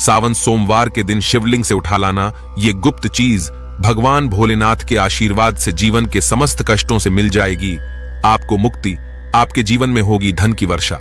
सावन सोमवार के दिन शिवलिंग से उठा लाना ये गुप्त चीज भगवान भोलेनाथ के आशीर्वाद से जीवन के समस्त कष्टों से मिल जाएगी। आपको मुक्ति, आपके जीवन में होगी धन की वर्षा,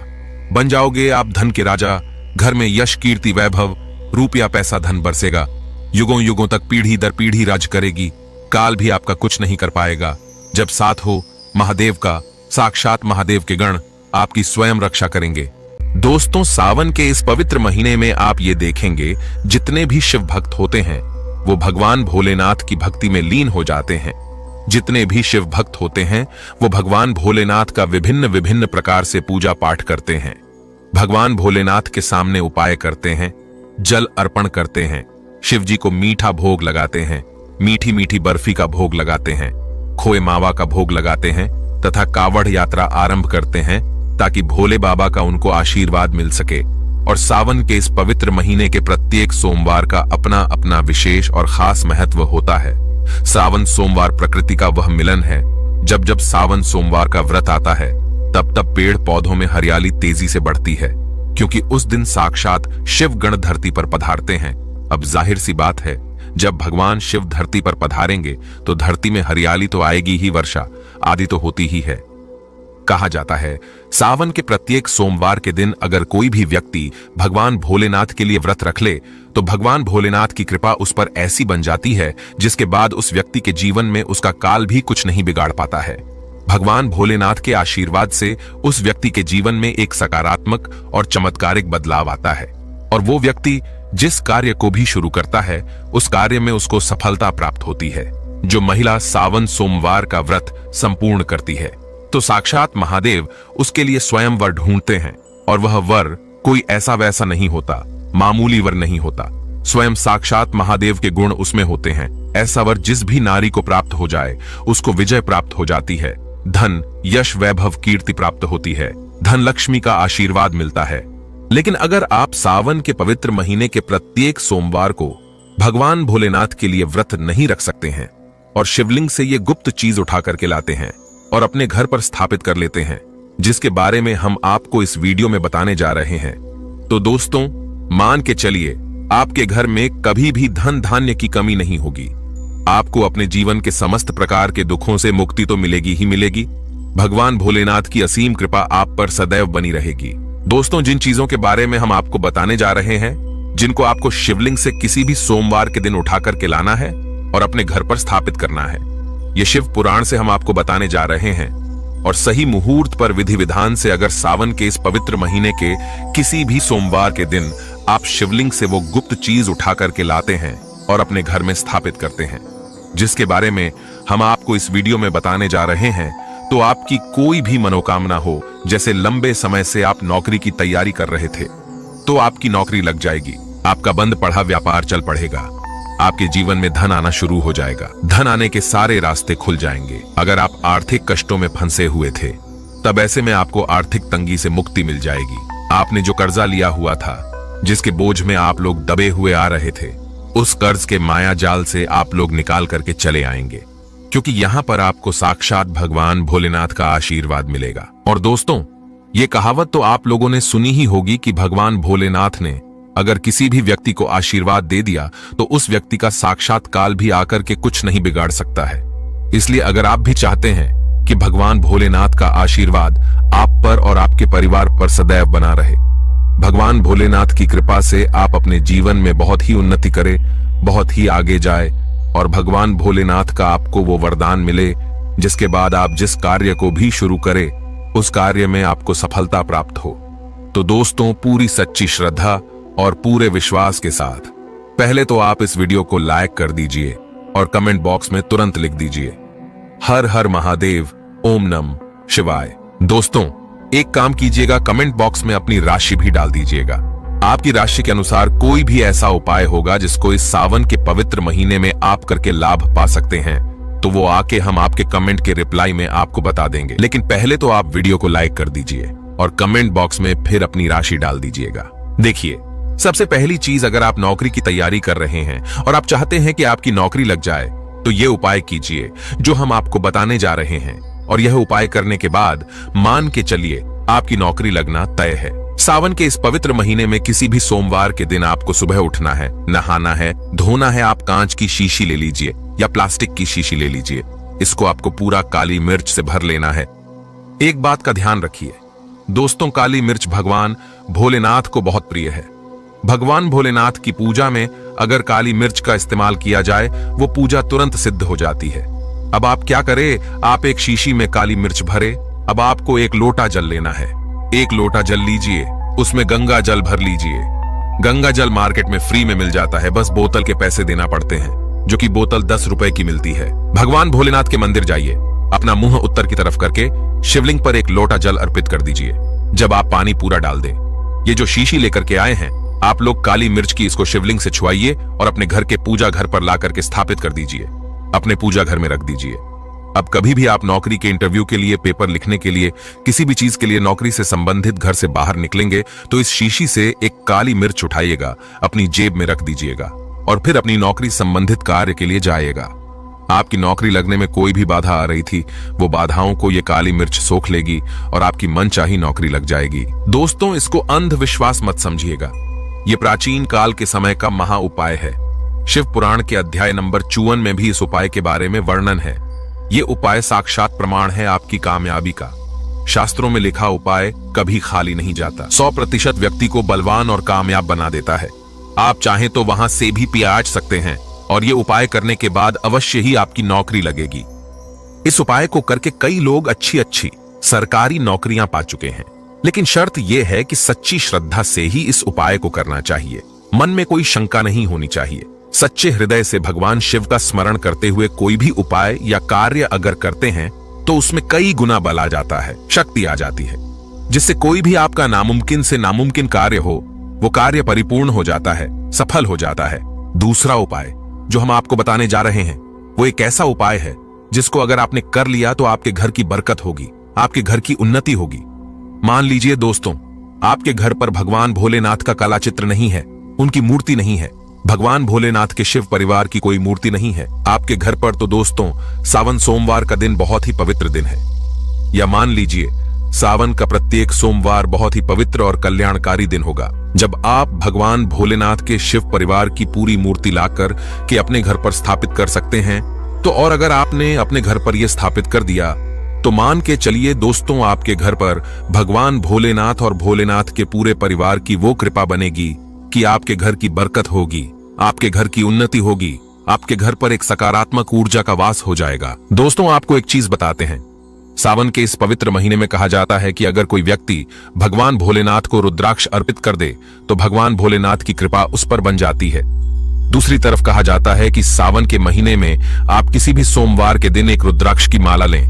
बन जाओगे आप धन के राजा। घर में यश, कीर्ति, वैभव, रुपया, पैसा, धन बरसेगा। युगों युगों तक पीढ़ी दर पीढ़ी राज करेगी। काल भी आपका कुछ नहीं कर पाएगा। जब साथ हो महादेव का, साक्षात महादेव के गण आपकी स्वयं रक्षा करेंगे। दोस्तों, सावन के इस पवित्र महीने में आप ये देखेंगे जितने भी शिव भक्त होते हैं वो भगवान भोलेनाथ की भक्ति में लीन हो जाते हैं। जितने भी शिव भक्त होते हैं वो भगवान भोलेनाथ का विभिन्न विभिन्न प्रकार से पूजा पाठ करते हैं। भगवान भोलेनाथ के सामने उपाय करते हैं, जल अर्पण करते हैं, शिव जी को मीठा भोग लगाते हैं, मीठी मीठी बर्फी का भोग लगाते हैं, खोए मावा का भोग लगाते हैं तथा कावड़ यात्रा आरंभ करते हैं ताकि भोले बाबा का उनको आशीर्वाद मिल सके। और सावन के इस पवित्र महीने के प्रत्येक सोमवार का अपना अपना विशेष और खास महत्व होता है। सावन सोमवार प्रकृति का वह मिलन है। जब जब सावन सोमवार का व्रत आता है तब तब पेड़ पौधों में हरियाली तेजी से बढ़ती है, क्योंकि उस दिन साक्षात शिव गण धरती पर पधारते हैं। अब जाहिर सी बात है, जब भगवान शिव धरती पर पधारेंगे तो धरती में हरियाली तो आएगी ही, वर्षा आदि तो होती ही है। कहा जाता है सावन के प्रत्येक सोमवार के दिन अगर कोई भी व्यक्ति भगवान भोलेनाथ के लिए व्रत रख ले तो भगवान भोलेनाथ की कृपा उस पर ऐसी बन जाती है जिसके बाद उस व्यक्ति के जीवन में उसका काल भी कुछ नहीं बिगाड़ पाता है। भगवान भोलेनाथ के आशीर्वाद से उस व्यक्ति के जीवन में एक सकारात्मक और चमत्कारिक बदलाव आता है और वो व्यक्ति जिस कार्य को भी शुरू करता है उस कार्य में उसको सफलता प्राप्त होती है। जो महिला सावन सोमवार का व्रत संपूर्ण करती है तो साक्षात महादेव उसके लिए स्वयं वर ढूंढते हैं, और वह वर कोई ऐसा वैसा नहीं होता, मामूली वर नहीं होता। स्वयं साक्षात महादेव के गुण उसमें होते हैं। ऐसा वर जिस भी नारी को प्राप्त हो जाए उसको विजय प्राप्त हो जाती है, धन, यश, वैभव, कीर्ति प्राप्त होती है, धन लक्ष्मी का आशीर्वाद मिलता है। लेकिन अगर आप सावन के पवित्र महीने के प्रत्येक सोमवार को भगवान भोलेनाथ के लिए व्रत नहीं रख सकते हैं और शिवलिंग से ये गुप्त चीज उठा करके लाते हैं और अपने घर पर स्थापित कर लेते हैं, जिसके बारे में हम आपको इस वीडियो में बताने जा रहे हैं, तो दोस्तों मान के चलिए आपके घर में कभी भी धन धान्य की कमी नहीं होगी। आपको अपने जीवन के समस्त प्रकार के दुखों से मुक्ति तो मिलेगी ही मिलेगी। भगवान भोलेनाथ की असीम कृपा आप पर सदैव बनी रहेगी। दोस्तों, जिन चीजों के बारे में हम आपको बताने जा रहे हैं, जिनको आपको शिवलिंग से किसी भी सोमवार के दिन उठा करके लाना है और अपने घर पर स्थापित करना है, ये शिव पुराण से हम आपको बताने जा रहे हैं। और सही मुहूर्त पर विधि विधान से अगर सावन के इस पवित्र महीने के किसी भी सोमवार के दिन आप शिवलिंग से वो गुप्त चीज उठा करके लाते हैं और अपने घर में स्थापित करते हैं, जिसके बारे में हम आपको इस वीडियो में बताने जा रहे हैं, तो आपकी कोई भी मनोकामना हो, जैसे लंबे समय से आप नौकरी की तैयारी कर रहे थे तो आपकी नौकरी लग जाएगी, आपका बंद पड़ा व्यापार चल पड़ेगा, आपके जीवन में धन आना शुरू हो जाएगा, धन आने के सारे रास्ते खुल जाएंगे। अगर आप आर्थिक कष्टों में फंसे हुए थे तब ऐसे में आपको आर्थिक तंगी से मुक्ति मिल जाएगी। आपने जो कर्जा लिया हुआ था, जिसके बोझ में आप लोग दबे हुए आ रहे थे, उस कर्ज के माया जाल से आप लोग निकाल करके चले आएंगे, क्योंकि यहाँ पर आपको साक्षात भगवान भोलेनाथ का आशीर्वाद मिलेगा। और दोस्तों, ये कहावत तो आप लोगों ने सुनी ही होगी कि भगवान भोलेनाथ ने अगर किसी भी व्यक्ति को आशीर्वाद दे दिया तो उस व्यक्ति का साक्षात काल भी आकर के कुछ नहीं बिगाड़ सकता है। इसलिए अगर आप भी चाहते हैं कि भगवान भोलेनाथ का आशीर्वाद आप पर और आपके परिवार पर सदैव बना रहे, भगवान भोलेनाथ की कृपा से आप अपने जीवन में बहुत ही उन्नति करें, बहुत ही आगे जाए और भगवान भोलेनाथ का आपको वो वरदान मिले जिसके बाद आप जिस कार्य को भी शुरू करें उस कार्य में आपको सफलता प्राप्त हो, तो दोस्तों पूरी सच्ची श्रद्धा और पूरे विश्वास के साथ पहले तो आप इस वीडियो को लाइक कर दीजिए और कमेंट बॉक्स में तुरंत लिख दीजिए हर हर महादेव, ओम नमः शिवाय। दोस्तों, एक काम कीजिएगा, कमेंट बॉक्स में अपनी राशि भी डाल दीजिएगा। आपकी राशि के अनुसार कोई भी ऐसा उपाय होगा जिसको इस सावन के पवित्र महीने में आप करके लाभ पा सकते हैं, तो वो आके हम आपके कमेंट के रिप्लाई में आपको बता देंगे। लेकिन पहले तो आप वीडियो को लाइक कर दीजिए और कमेंट बॉक्स में फिर अपनी राशि डाल दीजिएगा। देखिए, सबसे पहली चीज, अगर आप नौकरी की तैयारी कर रहे हैं और आप चाहते हैं कि आपकी नौकरी लग जाए, तो ये उपाय कीजिए जो हम आपको बताने जा रहे हैं, और यह उपाय करने के बाद मान के चलिए आपकी नौकरी लगना तय है। सावन के इस पवित्र महीने में किसी भी सोमवार के दिन आपको सुबह उठना है, नहाना है, धोना है। आप कांच की शीशी ले लीजिए या प्लास्टिक की शीशी ले लीजिए। इसको आपको पूरा काली मिर्च से भर लेना है। एक बात का ध्यान रखिए दोस्तों, काली मिर्च भगवान भोलेनाथ को बहुत प्रिय है। भगवान भोलेनाथ की पूजा में अगर काली मिर्च का इस्तेमाल किया जाए वो पूजा तुरंत सिद्ध हो जाती है। अब आप क्या करें, आप एक शीशी में काली मिर्च भरे। अब आपको एक लोटा जल लेना है। एक लोटा जल लीजिए, उसमें गंगा जल भर लीजिए। गंगा जल मार्केट में फ्री में मिल जाता है, बस बोतल के पैसे देना पड़ते हैं, जो कि बोतल 10 रुपए की मिलती है। भगवान भोलेनाथ के मंदिर जाइए, अपना मुंह उत्तर की तरफ करके शिवलिंग पर एक लोटा जल अर्पित कर दीजिए। जब आप पानी पूरा डाल दें, ये जो शीशी लेकर के आए हैं आप लोग, काली मिर्च की इसको शिवलिंग से छुआइए और अपने घर के पूजा घर पर ला करके स्थापित कर दीजिए। अपने पूजा घर में रख दीजिए। अब कभी भी आप नौकरी के इंटरव्यू के लिए, पेपर लिखने के लिए, किसी भी चीज के लिए नौकरी से संबंधित घर से बाहर निकलेंगे तो इस शीशी से एक काली मिर्च उठाइएगा, अपनी जेब में रख दीजिएगा और फिर अपनी नौकरी संबंधित कार्य के लिए जाइएगा। आपकी नौकरी लगने में कोई भी बाधा आ रही थी, वो बाधाओं को ये काली मिर्च सोख लेगी और आपकी मनचाही नौकरी लग जाएगी। दोस्तों, इसको अंधविश्वास मत समझिएगा, ये प्राचीन काल के समय का महा उपाय है। शिव पुराण के अध्याय नंबर 54 में भी इस उपाय के बारे में वर्णन है। ये उपाय साक्षात प्रमाण है आपकी कामयाबी का। शास्त्रों में लिखा उपाय कभी खाली नहीं जाता। 100% व्यक्ति को बलवान और कामयाब बना देता है। आप चाहें तो वहां से भी पियाज सकते हैं और ये उपाय करने के बाद अवश्य ही आपकी नौकरी लगेगी। इस उपाय को करके कई लोग अच्छी अच्छी सरकारी नौकरियां पा चुके हैं, लेकिन शर्त यह है कि सच्ची श्रद्धा से ही इस उपाय को करना चाहिए। मन में कोई शंका नहीं होनी चाहिए। सच्चे हृदय से भगवान शिव का स्मरण करते हुए कोई भी उपाय या कार्य अगर करते हैं तो उसमें कई गुना बल आ जाता है, शक्ति आ जाती है, जिससे कोई भी आपका नामुमकिन से नामुमकिन कार्य हो वो कार्य परिपूर्ण हो जाता है, सफल हो जाता है। दूसरा उपाय जो हम आपको बताने जा रहे हैं वो एक ऐसा उपाय है जिसको अगर आपने कर लिया तो आपके घर की बरकत होगी, आपके घर की उन्नति होगी। मान लीजिए दोस्तों, आपके घर पर भगवान भोलेनाथ का कला चित्र नहीं है, उनकी मूर्ति नहीं है, भगवान भोलेनाथ के शिव परिवार की कोई मूर्ति नहीं है आपके घर पर, तो दोस्तों सावन सोमवार का दिन बहुत ही पवित्र दिन है। या मान लीजिए सावन का प्रत्येक सोमवार बहुत ही पवित्र और कल्याणकारी दिन होगा, जब आप भगवान भोलेनाथ के शिव परिवार की पूरी मूर्ति लाकर के अपने घर पर स्थापित कर सकते हैं। तो और अगर आपने अपने घर पर यह स्थापित कर दिया तो मान के चलिए दोस्तों, आपके घर पर भगवान भोलेनाथ और भोलेनाथ के पूरे परिवार की वो कृपा बनेगी कि आपके घर की बरकत होगी, आपके घर की उन्नति होगी, आपके घर पर एक सकारात्मक ऊर्जा का वास हो जाएगा। दोस्तों, आपको एक चीज बताते हैं, सावन के इस पवित्र महीने में कहा जाता है कि अगर कोई व्यक्ति भगवान भोलेनाथ को रुद्राक्ष अर्पित कर दे तो भगवान भोलेनाथ की कृपा उस पर बन जाती है। दूसरी तरफ कहा जाता है कि सावन के महीने में आप किसी भी सोमवार के दिन एक रुद्राक्ष की माला लें,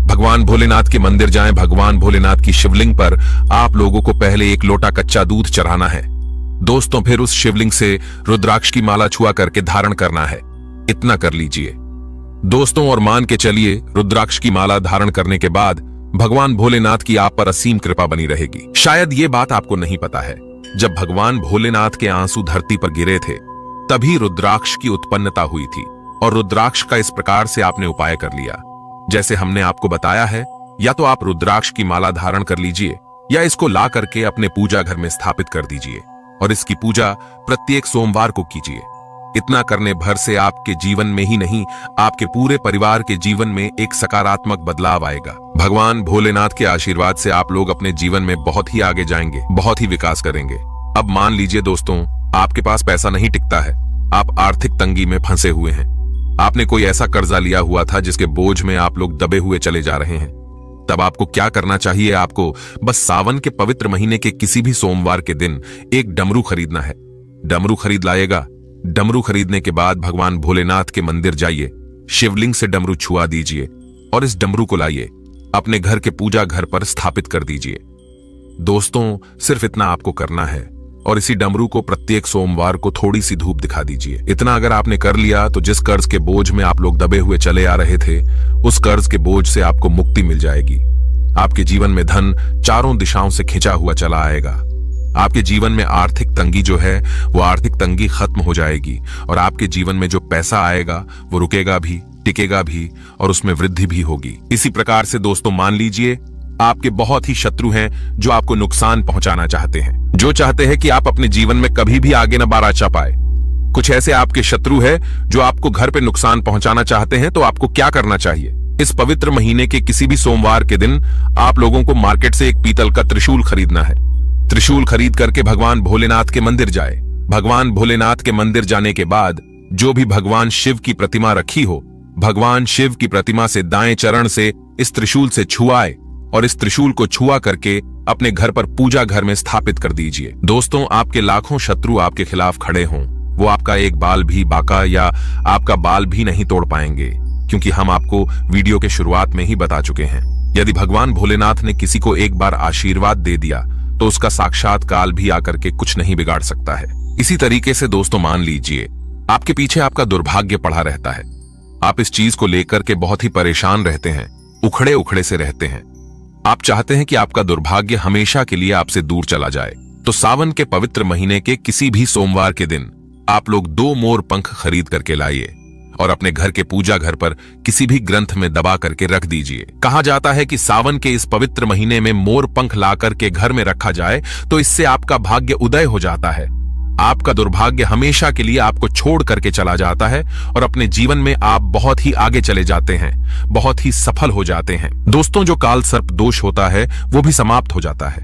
भगवान भोलेनाथ के मंदिर जाएं, भगवान भोलेनाथ की शिवलिंग पर आप लोगों को पहले एक लोटा कच्चा दूध चढ़ाना है दोस्तों, फिर उस शिवलिंग से रुद्राक्ष की माला छुआ करके धारण करना है। इतना कर लीजिए दोस्तों और मान के चलिए रुद्राक्ष की माला धारण करने के बाद भगवान भोलेनाथ की आप पर असीम कृपा बनी रहेगी। शायद ये बात आपको नहीं पता है, जब भगवान भोलेनाथ के आंसू धरती पर गिरे थे तभी रुद्राक्ष की उत्पन्नता हुई थी और रुद्राक्ष का इस प्रकार से आपने उपाय कर लिया जैसे हमने आपको बताया है। या तो आप रुद्राक्ष की माला धारण कर लीजिए या इसको ला करके अपने पूजा घर में स्थापित कर दीजिए और इसकी पूजा प्रत्येक सोमवार को कीजिए। इतना करने भर से आपके जीवन में ही नहीं, आपके पूरे परिवार के जीवन में एक सकारात्मक बदलाव आएगा। भगवान भोलेनाथ के आशीर्वाद से आप लोग अपने जीवन में बहुत ही आगे जाएंगे, बहुत ही विकास करेंगे। अब मान लीजिए दोस्तों, आपके पास पैसा नहीं टिकता है, आप आर्थिक तंगी में फंसे हुए हैं, आपने कोई ऐसा कर्जा लिया हुआ था जिसके बोझ में आप लोग दबे हुए चले जा रहे हैं। तब आपको क्या करना चाहिए? आपको बस सावन के पवित्र महीने के किसी भी सोमवार के दिन एक डमरू खरीदना है। डमरू खरीद लाएगा। डमरू खरीदने के बाद भगवान भोलेनाथ के मंदिर जाइए, शिवलिंग से डमरू छुआ दीजिए और इस डमरू को लाइए अपने घर के पूजा घर पर स्थापित कर दीजिए। दोस्तों, सिर्फ इतना आपको करना है और इसी डमरू को प्रत्येक सोमवार को थोड़ी सी धूप दिखा दीजिए। इतना अगर आपने कर लिया तो जिस कर्ज के बोझ में आप लोग दबे हुए चले आ रहे थे, उस कर्ज के बोझ से आपको मुक्ति मिल जाएगी। आपके जीवन में धन चारों दिशाओं से खिंचा हुआ चला आएगा। आपके जीवन में आर्थिक तंगी जो है वो आर्थिक तंगी खत्म हो जाएगी और आपके जीवन में जो पैसा आएगा वो रुकेगा भी, टिकेगा भी और उसमें वृद्धि भी होगी। इसी प्रकार से दोस्तों मान लीजिए आपके बहुत ही शत्रु हैं जो आपको नुकसान पहुंचाना चाहते हैं, जो चाहते हैं कि आप अपने जीवन में कभी भी आगे न बढ़ पाए। कुछ ऐसे आपके शत्रु हैं जो आपको घर पे नुकसान पहुंचाना चाहते हैं। तो आपको क्या करना चाहिए? इस पवित्र महीने के किसी भी सोमवार के दिन आप लोगों को मार्केट से एक पीतल का त्रिशूल खरीदना है। त्रिशूल खरीद करके भगवान भोलेनाथ के मंदिर जाए। भगवान भोलेनाथ के मंदिर जाने के बाद जो भी भगवान शिव की प्रतिमा रखी हो, भगवान शिव की प्रतिमा से दाएं चरण से इस त्रिशूल से छुआए और इस त्रिशूल को छुआ करके अपने घर पर पूजा घर में स्थापित कर दीजिए। दोस्तों, आपके लाखों शत्रु आपके खिलाफ खड़े हों, वो आपका एक बाल भी बाका या आपका बाल भी नहीं तोड़ पाएंगे, क्योंकि हम आपको वीडियो के शुरुआत में ही बता चुके हैं। यदि भगवान भोलेनाथ ने किसी को एक बार आशीर्वाद दे दिया तो उसका साक्षात काल भी आकर के कुछ नहीं बिगाड़ सकता है। इसी तरीके से दोस्तों, मान लीजिए आपके पीछे आपका दुर्भाग्य पड़ा रहता है। आप इस चीज को लेकर के बहुत ही परेशान रहते हैं, उखड़े उखड़े से रहते हैं। आप चाहते हैं कि आपका दुर्भाग्य हमेशा के लिए आपसे दूर चला जाए। तो सावन के पवित्र महीने के किसी भी सोमवार के दिन आप लोग 2 मोर पंख खरीद करके लाइए और अपने घर के पूजा घर पर किसी भी ग्रंथ में दबा करके रख दीजिए। कहा जाता है कि सावन के इस पवित्र महीने में मोर पंख ला करके घर में रखा जाए तो इससे आपका भाग्य उदय हो जाता है। आपका दुर्भाग्य हमेशा के लिए आपको छोड़ करके चला जाता है और अपने जीवन में आप बहुत ही आगे चले जाते हैं, बहुत ही सफल हो जाते हैं। दोस्तों, जो काल सर्प दोष होता है वो भी समाप्त हो जाता है।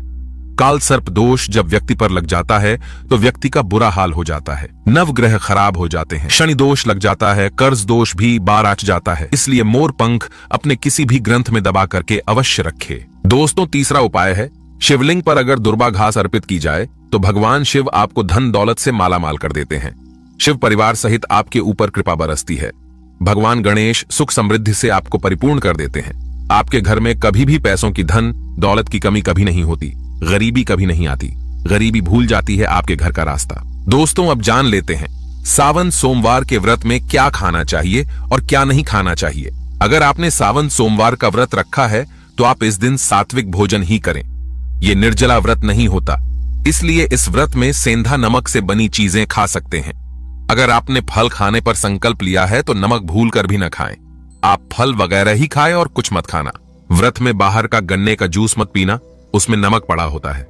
काल सर्प दोष जब व्यक्ति पर लग जाता है तो व्यक्ति का बुरा हाल हो जाता है, नवग्रह खराब हो जाते हैं, शनि दोष लग जाता है, कर्ज दोष भी बार आच जाता है। इसलिए मोर पंख अपने किसी भी ग्रंथ में दबा करके अवश्य रखे। दोस्तों, तीसरा उपाय है, शिवलिंग पर अगर दुर्बा घास अर्पित की जाए तो भगवान शिव आपको धन दौलत से मालामाल कर देते हैं। शिव परिवार सहित आपके ऊपर कृपा बरसती है। भगवान गणेश सुख समृद्धि से आपको परिपूर्ण कर देते हैं। आपके घर में कभी भी पैसों की, धन दौलत की कमी कभी नहीं होती, गरीबी कभी नहीं आती, गरीबी भूल जाती है आपके घर का रास्ता। दोस्तों, अब जान लेते हैं सावन सोमवार के व्रत में क्या खाना चाहिए और क्या नहीं खाना चाहिए। अगर आपने सावन सोमवार का व्रत रखा है तो आप इस दिन सात्विक भोजन ही करें। ये निर्जला व्रत नहीं होता, इसलिए इस व्रत में सेंधा नमक से बनी चीजें खा सकते हैं। अगर आपने फल खाने पर संकल्प लिया है तो नमक भूल कर भी न खाएं। आप फल वगैरह ही खाएं और कुछ मत खाना। व्रत में बाहर का गन्ने का जूस मत पीना, उसमें नमक पड़ा होता है।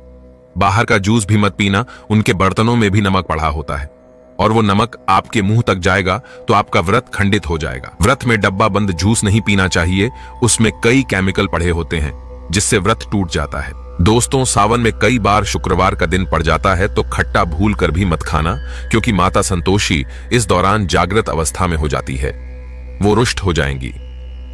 बाहर का जूस भी मत पीना, उनके बर्तनों में भी नमक पड़ा होता है और वो नमक आपके मुंह तक जाएगा तो आपका व्रत खंडित हो जाएगा। व्रत में डब्बा बंद जूस नहीं पीना चाहिए, उसमें कई केमिकल पड़े होते हैं जिससे व्रत टूट जाता है। दोस्तों, सावन में कई बार शुक्रवार का दिन पड़ जाता है तो खट्टा भूल कर भी मत खाना, क्योंकि माता संतोषी इस दौरान जागृत अवस्था में हो जाती है, वो रुष्ट हो जाएंगी।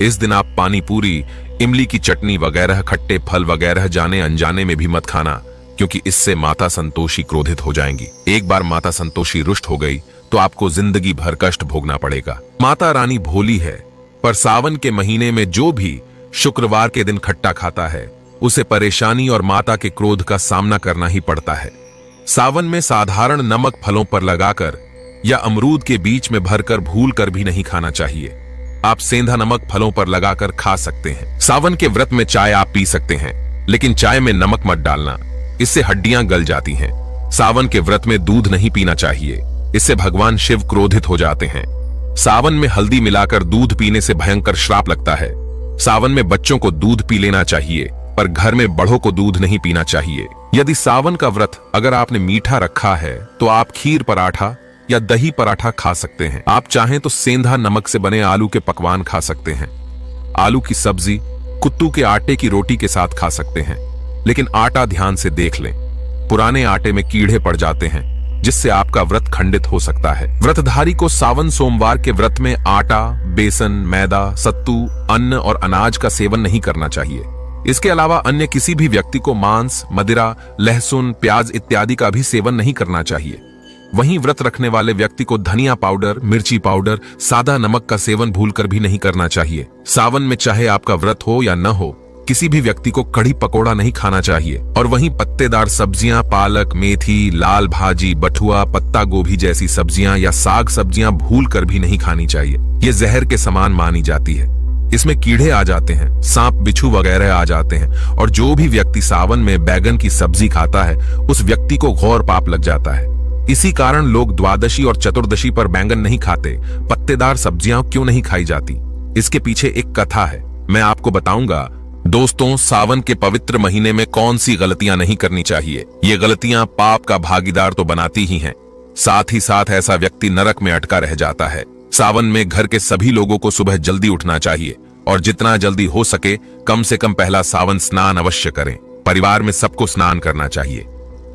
इस दिन आप पानी पूरी, इमली की चटनी वगैरह, खट्टे फल वगैरह जाने अनजाने में भी मत खाना, क्योंकि इससे माता संतोषी क्रोधित हो जाएंगी। एक बार माता संतोषी रुष्ट हो गई तो आपको जिंदगी भर कष्ट भोगना पड़ेगा। माता रानी भोली है, पर सावन के महीने में जो भी शुक्रवार के दिन खट्टा खाता है उसे परेशानी और माता के क्रोध का सामना करना ही पड़ता है। सावन में साधारण नमक फलों पर लगाकर या अमरूद के बीच में भरकर भूल कर भी नहीं खाना चाहिए। आप सेंधा नमक फलों पर लगाकर खा सकते हैं। सावन के व्रत में चाय आप पी सकते हैं, लेकिन चाय में नमक मत डालना, इससे हड्डियां गल जाती हैं। सावन के व्रत में दूध नहीं पीना चाहिए, इससे भगवान शिव क्रोधित हो जाते हैं। सावन में हल्दी मिलाकर दूध पीने से भयंकर श्राप लगता है। सावन में बच्चों को दूध पी लेना चाहिए, पर घर में बड़ों को दूध नहीं पीना चाहिए। यदि सावन का व्रत अगर आपने मीठा रखा है तो आप खीर पराठा या दही पराठा खा सकते हैं। आप चाहें तो सेंधा नमक से बने आलू के पकवान खा सकते हैं। आलू की सब्जी कुत्तू के आटे की रोटी के साथ खा सकते हैं, लेकिन आटा ध्यान से देख लें, पुराने आटे में कीड़े पड़ जाते हैं जिससे आपका व्रत खंडित हो सकता है। व्रतधारी को सावन सोमवार के व्रत में आटा, बेसन, मैदा, सत्तू, अन्न और अनाज का सेवन नहीं करना चाहिए। इसके अलावा अन्य किसी भी व्यक्ति को मांस, मदिरा, लहसुन, प्याज इत्यादि का भी सेवन नहीं करना चाहिए। वहीं व्रत रखने वाले व्यक्ति को धनिया पाउडर, मिर्ची पाउडर, सादा नमक का सेवन भूलकर भी नहीं करना चाहिए। सावन में चाहे आपका व्रत हो या न हो, किसी भी व्यक्ति को कढ़ी पकोड़ा नहीं खाना चाहिए। और वहीं पत्तेदार सब्जियां, पालक, मेथी, लाल भाजी, बथुआ, पत्ता गोभी जैसी सब्जियां या साग सब्जियां भूलकर भी नहीं खानी चाहिए। ये जहर के समान मानी जाती है, इसमें कीड़े आ जाते हैं, सांप बिच्छू वगैरह आ जाते हैं, और जो भी व्यक्ति सावन में बैगन की सब्जी खाता है उस व्यक्ति को घोर पाप लग जाता है। इसी कारण लोग द्वादशी और चतुर्दशी पर बैंगन नहीं खाते, पत्तेदार सब्जियां क्यों नहीं खाई जाती, इसके पीछे एक कथा है, मैं आपको बताऊंगा। दोस्तों, सावन के पवित्र महीने में कौन सी गलतियां नहीं करनी चाहिए? ये गलतियां पाप का भागीदार तो बनाती ही हैं, साथ ही साथ ऐसा व्यक्ति नरक में अटका रह जाता है। सावन में घर के सभी लोगों को सुबह जल्दी उठना चाहिए और जितना जल्दी हो सके कम से कम पहला सावन स्नान अवश्य करें। परिवार में सबको स्नान करना चाहिए।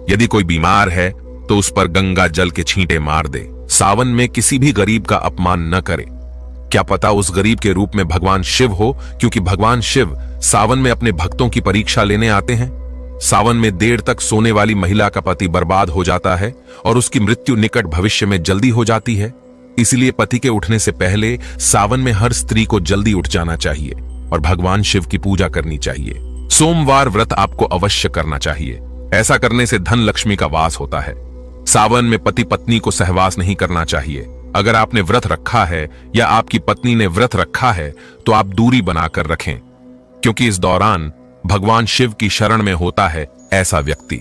यदि कोई बीमार है तो उस पर गंगा जल के छींटे मार दे। सावन में किसी भी गरीब का अपमान न करे। क्या पता उस गरीब के रूप में भगवान शिव हो, क्योंकि भगवान शिव सावन में अपने भक्तों की परीक्षा लेने आते हैं। सावन में देर तक सोने वाली महिला का पति बर्बाद हो जाता है और उसकी मृत्यु निकट भविष्य में जल्दी हो जाती है। इसलिए पति के उठने से पहले सावन में हर स्त्री को जल्दी उठ जाना चाहिए और भगवान शिव की पूजा करनी चाहिए। सोमवार व्रत आपको अवश्य करना चाहिए। ऐसा करने से धन लक्ष्मी का वास होता है। सावन में पति पत्नी को सहवास नहीं करना चाहिए। अगर आपने व्रत रखा है या आपकी पत्नी ने व्रत रखा है तो आप दूरी बनाकर रखें, क्योंकि इस दौरान भगवान शिव की शरण में होता है ऐसा व्यक्ति।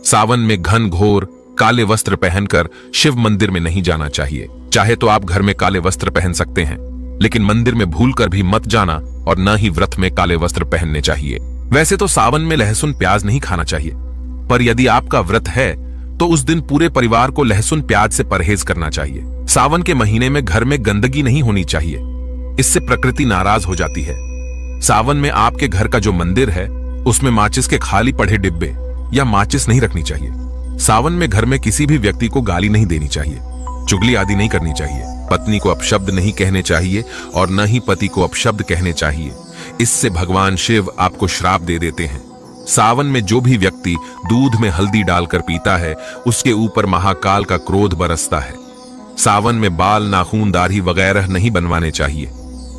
सावन में घन घोर काले वस्त्र पहनकर शिव मंदिर में नहीं जाना चाहिए। चाहे तो आप घर में काले वस्त्र पहन सकते हैं, लेकिन मंदिर में भूलकर भी मत जाना और न ही व्रत में काले वस्त्र पहनने चाहिए। वैसे तो सावन में लहसुन प्याज नहीं खाना चाहिए, पर यदि आपका व्रत है तो उस दिन पूरे परिवार को लहसुन प्याज से परहेज करना चाहिए। सावन के महीने में घर में गंदगी नहीं होनी चाहिए, इससे प्रकृति नाराज हो जाती है। सावन में आपके घर का जो मंदिर है उसमें माचिस के खाली पड़े डिब्बे या माचिस नहीं रखनी चाहिए। सावन में घर में किसी भी व्यक्ति को गाली नहीं देनी चाहिए, चुगली आदि नहीं करनी चाहिए। पत्नी को अपशब्द नहीं कहने चाहिए और न ही पति को अपशब्द कहने चाहिए। इससे भगवान शिव आपको श्राप दे देते हैं। सावन में जो भी व्यक्ति दूध में हल्दी डालकर पीता है उसके ऊपर महाकाल का क्रोध बरसता है। सावन में बाल, नाखून, दाढ़ी वगैरह नहीं बनवाने चाहिए।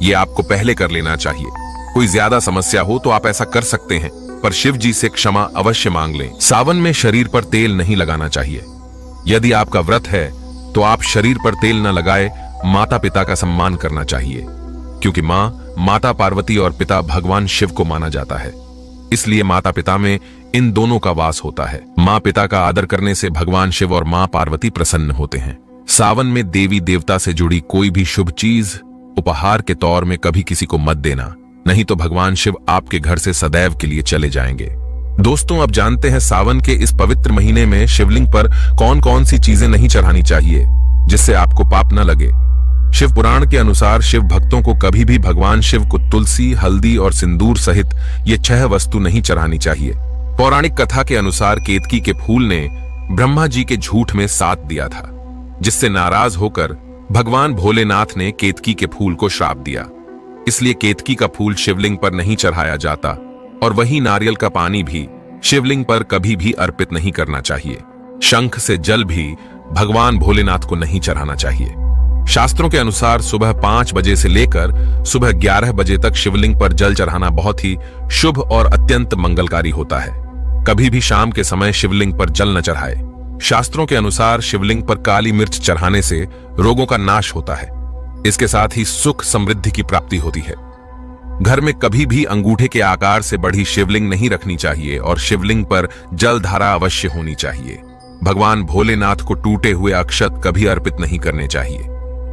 ये आपको पहले कर लेना चाहिए। कोई ज्यादा समस्या हो तो आप ऐसा कर सकते हैं, पर शिव जी से क्षमा अवश्य मांग लें। सावन में शरीर पर तेल नहीं लगाना चाहिए। यदि आपका व्रत है तो आप शरीर पर तेल न लगाए, माता पिता का सम्मान करना चाहिए, क्योंकि माता पार्वती और पिता भगवान शिव को माना जाता है। इसलिए माता पिता में इन दोनों का वास होता है। माँ पिता का आदर करने से भगवान शिव और माँ पार्वती प्रसन्न होते हैं। सावन में देवी देवता से जुड़ी कोई भी शुभ चीज उपहार के तौर में कभी किसी को मत देना, नहीं तो भगवान शिव आपके घर से सदैव के लिए चले जाएंगे। दोस्तों, अब जानते हैं सावन के इस पवित्र महीने में शिवलिंग पर कौन कौन सी चीजें नहीं चढ़ानी चाहिए जिससे आपको पाप न लगे। शिव पुराण के अनुसार शिव भक्तों को कभी भी भगवान शिव को तुलसी, हल्दी और सिंदूर सहित ये 6 वस्तु नहीं चढ़ानी चाहिए। पौराणिक कथा के अनुसार केतकी के फूल ने ब्रह्मा जी के झूठ में साथ दिया था, जिससे नाराज होकर भगवान भोलेनाथ ने केतकी के फूल को श्राप दिया। इसलिए केतकी का फूल शिवलिंग पर नहीं चढ़ाया जाता और वही नारियल का पानी भी शिवलिंग पर कभी भी अर्पित नहीं करना चाहिए। शंख से जल भी भगवान भोलेनाथ को नहीं चढ़ाना चाहिए। शास्त्रों के अनुसार सुबह 5 बजे से लेकर सुबह 11 बजे तक शिवलिंग पर जल चढ़ाना बहुत ही शुभ और अत्यंत मंगलकारी होता है। कभी भी शाम के समय शिवलिंग पर जल न चढ़ाए। शास्त्रों के अनुसार शिवलिंग पर काली मिर्च चढ़ाने से रोगों का नाश होता है। इसके साथ ही सुख समृद्धि की प्राप्ति होती है। घर में कभी भी अंगूठे के आकार से बढ़ी शिवलिंग नहीं रखनी चाहिए और शिवलिंग पर जल धारा अवश्य होनी चाहिए। भगवान भोलेनाथ को टूटे हुए अक्षत कभी अर्पित नहीं करने चाहिए,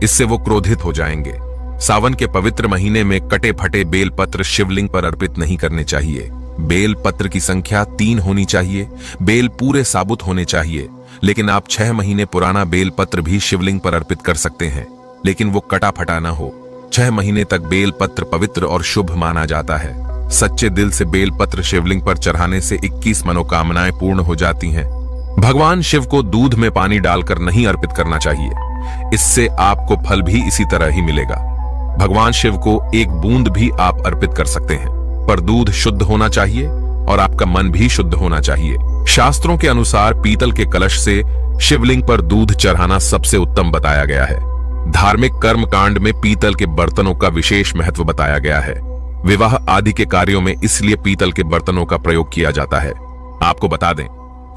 इससे वो क्रोधित हो जाएंगे। सावन के पवित्र महीने में कटे फटे बेल पत्र शिवलिंग पर अर्पित नहीं करने चाहिए। बेल पत्र की संख्या 3 होनी चाहिए। बेल पूरे साबुत होने चाहिए, लेकिन आप 6 महीने पुराना बेल पत्र भी शिवलिंग पर अर्पित कर सकते हैं, लेकिन वो कटा फटा ना हो। 6 महीने तक बेल पत्र पवित्र और शुभ माना जाता है। सच्चे दिल से बेल पत्र शिवलिंग पर चढ़ाने से 21 मनोकामनाएं पूर्ण हो जाती हैं। भगवान शिव को दूध में पानी डालकर नहीं अर्पित करना चाहिए, इससे आपको फल भी इसी तरह ही मिलेगा। भगवान शिव को एक बूंद भी आप अर्पित कर सकते हैं, पर दूध शुद्ध होना चाहिए और आपका मन भी शुद्ध होना चाहिए। शास्त्रों के अनुसार पीतल के कलश से शिवलिंग पर दूध चढ़ाना सबसे उत्तम बताया गया है। धार्मिक कर्म कांड में पीतल के बर्तनों का विशेष महत्व बताया गया है। विवाह आदि के कार्यों में इसलिए पीतल के बर्तनों का प्रयोग किया जाता है। आपको बता दें,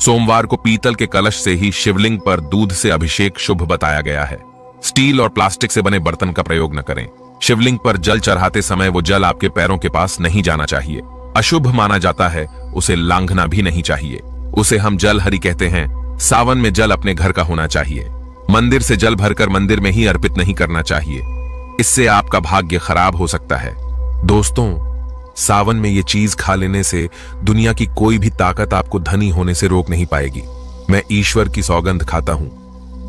सोमवार को पीतल के कलश से ही शिवलिंग पर दूध से अभिषेक शुभ बताया गया है। स्टील और प्लास्टिक से बने बर्तन का प्रयोग न करें। शिवलिंग पर जल चढ़ाते समय वो जल आपके पैरों के पास नहीं जाना चाहिए। अशुभ माना जाता है, उसे लांघना भी नहीं चाहिए। उसे हम जल हरि कहते हैं। सावन में जल अपने घर का होना चाहिए। मंदिर से जल भरकर मंदिर में ही अर्पित नहीं करना चाहिए, इससे आपका भाग्य खराब हो सकता है। दोस्तों, सावन में ये चीज खा लेने से दुनिया की कोई भी ताकत आपको धनी होने से रोक नहीं पाएगी। मैं ईश्वर की सौगंध खाता हूं,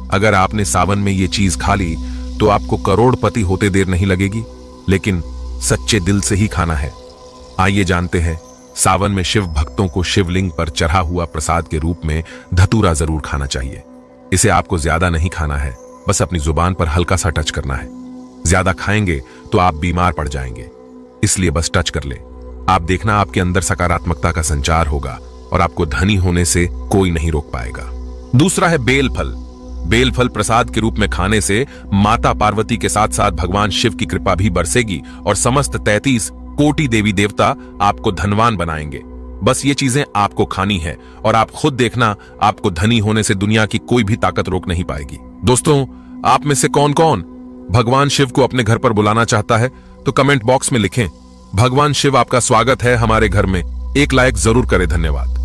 अगर आपने सावन में ये चीज खा ली तो आपको करोड़पति होते देर नहीं लगेगी, लेकिन सच्चे दिल से ही खाना है। आइए जानते हैं, सावन में शिव भक्तों को शिवलिंग पर चढ़ा हुआ प्रसाद के रूप में धतूरा जरूर खाना चाहिए। इसे आपको ज्यादा नहीं खाना है, बस अपनी जुबान पर हल्का सा टच करना है। ज्यादा खाएंगे तो आप बीमार पड़ जाएंगे, इसलिए बस टच कर ले। आप देखना आपके अंदर सकारात्मकता का संचार होगा और आपको धनी होने से कोई नहीं रोक पाएगा। दूसरा है बेलफल। बेलफल प्रसाद के रूप में खाने से माता पार्वती के साथ साथ भगवान शिव की कृपा भी बरसेगी और समस्त 33 कोटि देवी देवता आपको धनवान बनाएंगे। बस ये चीजें आपको खानी है और आप खुद देखना, आपको धनी होने से दुनिया की कोई भी ताकत रोक नहीं पाएगी। दोस्तों, आप में से कौन कौन भगवान शिव को अपने घर पर बुलाना चाहता है तो कमेंट बॉक्स में लिखें। भगवान शिव आपका स्वागत है हमारे घर में। एक लाइक जरूर करें। धन्यवाद।